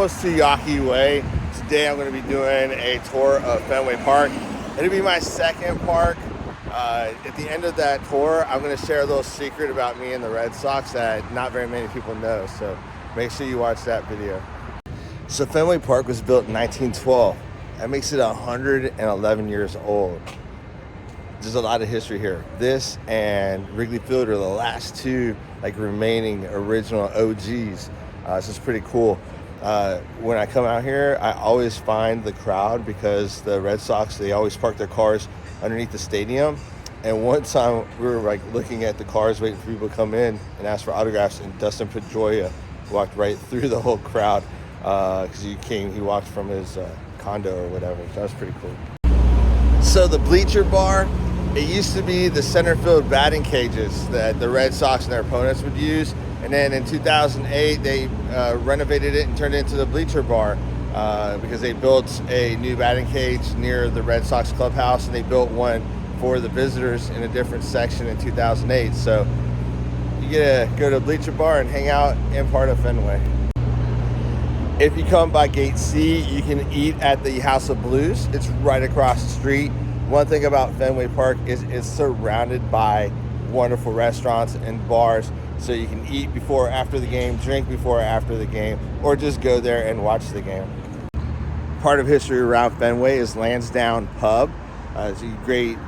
close to Yawkey Way. Today I'm going to be doing a tour of Fenway Park. It'll be my second park. At the end of that tour, I'm going to share a little secret about me and the Red Sox that not very many people know. So make sure you watch that video. So Fenway Park was built in 1912. That makes it 111 years old. There's a lot of history here. This and Wrigley Field are the last two remaining original OGs. So it's pretty cool. When I come out here, I always find the crowd because the Red Sox, they always park their cars underneath the stadium. And one time we were looking at the cars waiting for people to come in and ask for autographs, and Dustin Pedroia walked right through the whole crowd because he walked from his condo or whatever. So that was pretty cool. So the bleacher bar, it used to be the center field batting cages that the Red Sox and their opponents would use. And then in 2008, they renovated it and turned it into the bleacher bar because they built a new batting cage near the Red Sox clubhouse, and they built one for the visitors in a different section in 2008. So you get to go to bleacher bar and hang out in part of Fenway. If you come by Gate C, you can eat at the House of Blues. It's right across the street. One thing about Fenway Park is it's surrounded by wonderful restaurants and bars, so you can eat before or after the game, drink before or after the game, or just go there and watch the game. Part of history around Fenway is Lansdowne Pub. So you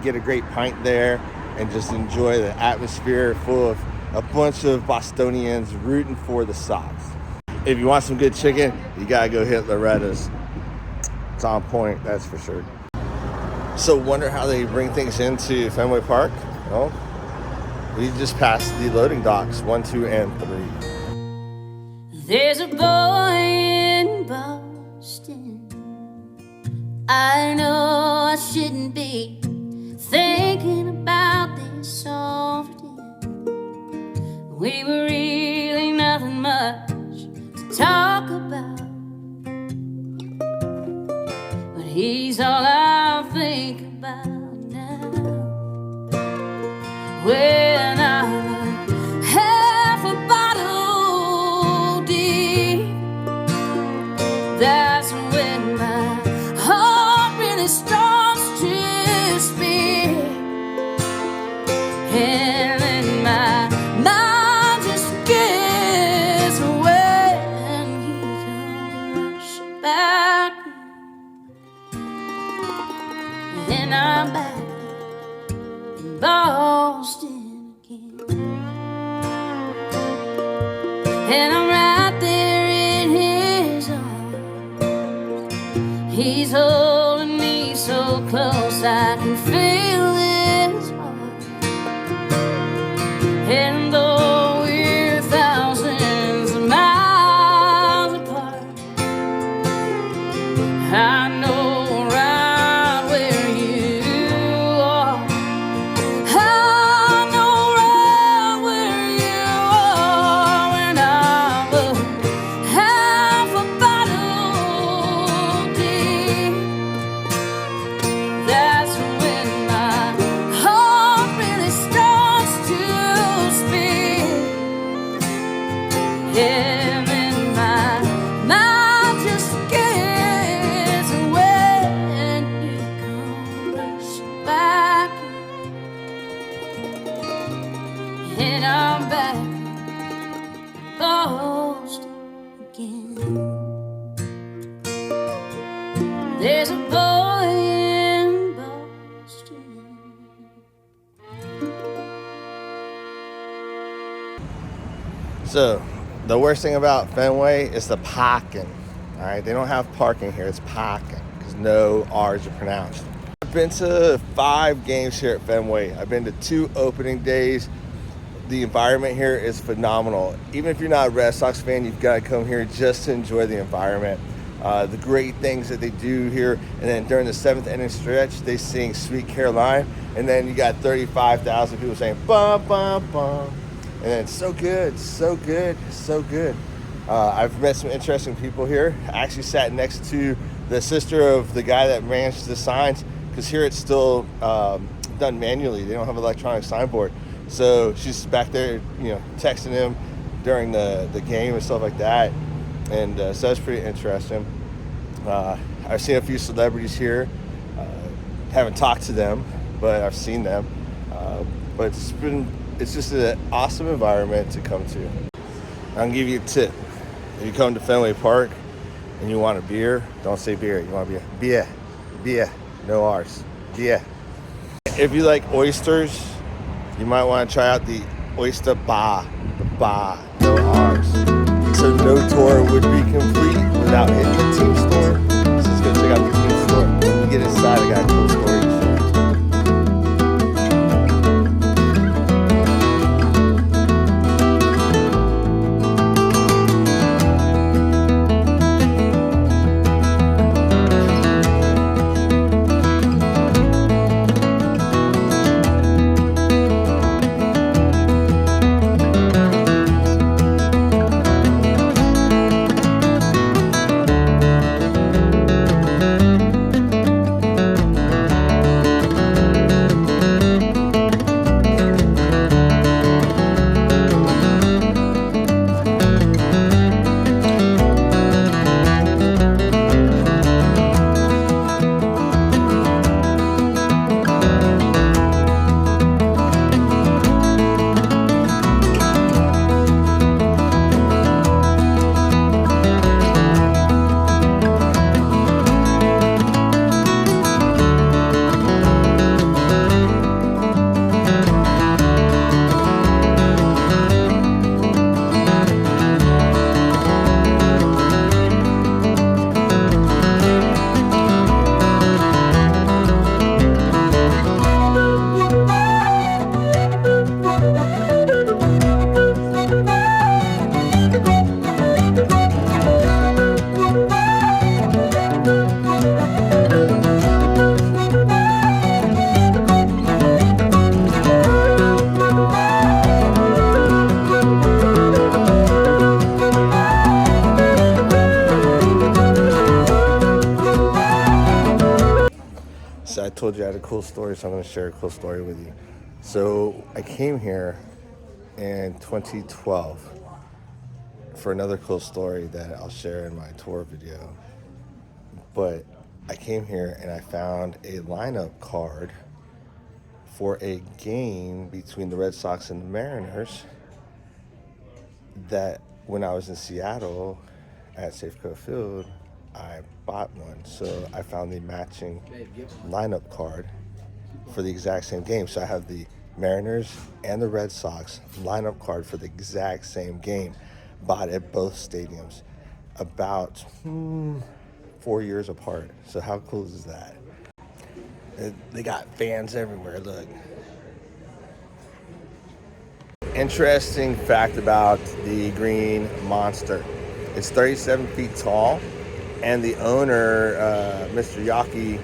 get a great pint there and just enjoy the atmosphere full of a bunch of Bostonians rooting for the Sox. If you want some good chicken, you gotta go hit Loretta's. It's on point, that's for sure. So wonder how they bring things into Fenway Park? Well, we just passed the loading docks 1, 2, and 3. There's a boy in Boston. I know I shouldn't be thinking about this often. We were really nothing much to talk about, but he's all I think about now. When I'm half a bottle deep, that's when my heart really starts to speak, and then my mind just gets away, and he comes rushing back, and then I'm back in Boston again, and I'm right there in his arms. He's holding me so close I can feel his heart, and though we're thousands of miles apart, I know right where you are. I know right where you are when I'm half a bottle deep. That's when my heart really starts to speak, and then my mind just gets away, and you come rushing back, and I'm back in Boston again. There's a boy in Boston. So the worst thing about Fenway is the parking. All right, they don't have parking here, it's parking because no R's are pronounced. I've been to 5 games here at Fenway. I've been to 2 opening days. The environment here is phenomenal. Even if you're not a Red Sox fan, you've got to come here just to enjoy the environment. The great things that they do here, and then during the 7th inning stretch, they sing Sweet Caroline, and then you got 35,000 people saying bum bum bum, and then it's so good, so good, so good. I've met some interesting people here. I actually sat next to the sister of the guy that managed the signs, because here it's still done manually. They don't have electronic signboard. So she's back there, you know, texting him during the game and stuff like that. And so that's pretty interesting. I've seen a few celebrities here. Haven't talked to them, but I've seen them. But it's just an awesome environment to come to. I'll give you a tip. If you come to Fenway Park and you want a beer, don't say beer. You want beer, no R's, beer. If you like oysters, you might want to try out the oyster bar, no R's. So no tour would be complete without hitting the team store. So let's go check out the team store. When we get inside, I got a cool story to share. So I told you I had a cool story, so I'm going to share a cool story with you. So I came here in 2012 for another cool story that I'll share in my tour video. But I came here and I found a lineup card for a game between the Red Sox and the Mariners that when I was in Seattle at Safeco Field, I bought one. So I found the matching lineup card for the exact same game. So I have the Mariners and the Red Sox lineup card for the exact same game, bought at both stadiums about 4 years apart. So how cool is that? They got fans everywhere, look. Interesting fact about the Green Monster. It's 37 feet tall, and the owner, Mr. Yaki,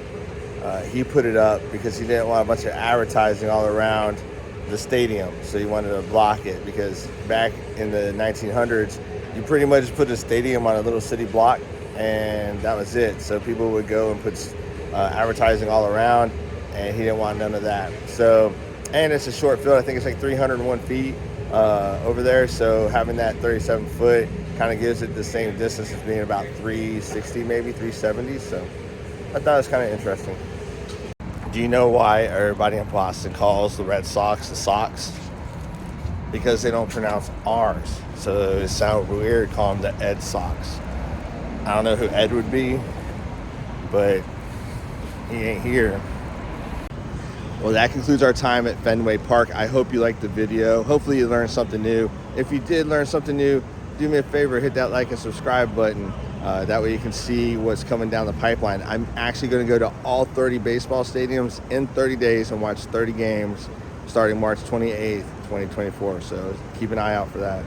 he put it up because he didn't want a bunch of advertising all around the stadium. So he wanted to block it because back in the 1900s, you pretty much put a stadium on a little city block and that was it. So people would go and put advertising all around, and he didn't want none of that. So, and it's a short field. I think it's like 301 feet over there. So having that 37 foot kind of gives it the same distance as being about 360, maybe 370. So I thought it was kind of interesting. Do you know why everybody in Boston calls the Red Sox the Sox? Because they don't pronounce R's. So it sounds weird calling them the Ed Sox. I don't know who Ed would be, but he ain't here. Well, that concludes our time at Fenway Park. I hope you liked the video. Hopefully you learned something new. If you did learn something new, do me a favor, hit that like and subscribe button. That way you can see what's coming down the pipeline. I'm actually going to go to all 30 baseball stadiums in 30 days and watch 30 games starting March 28th, 2024. So keep an eye out for that.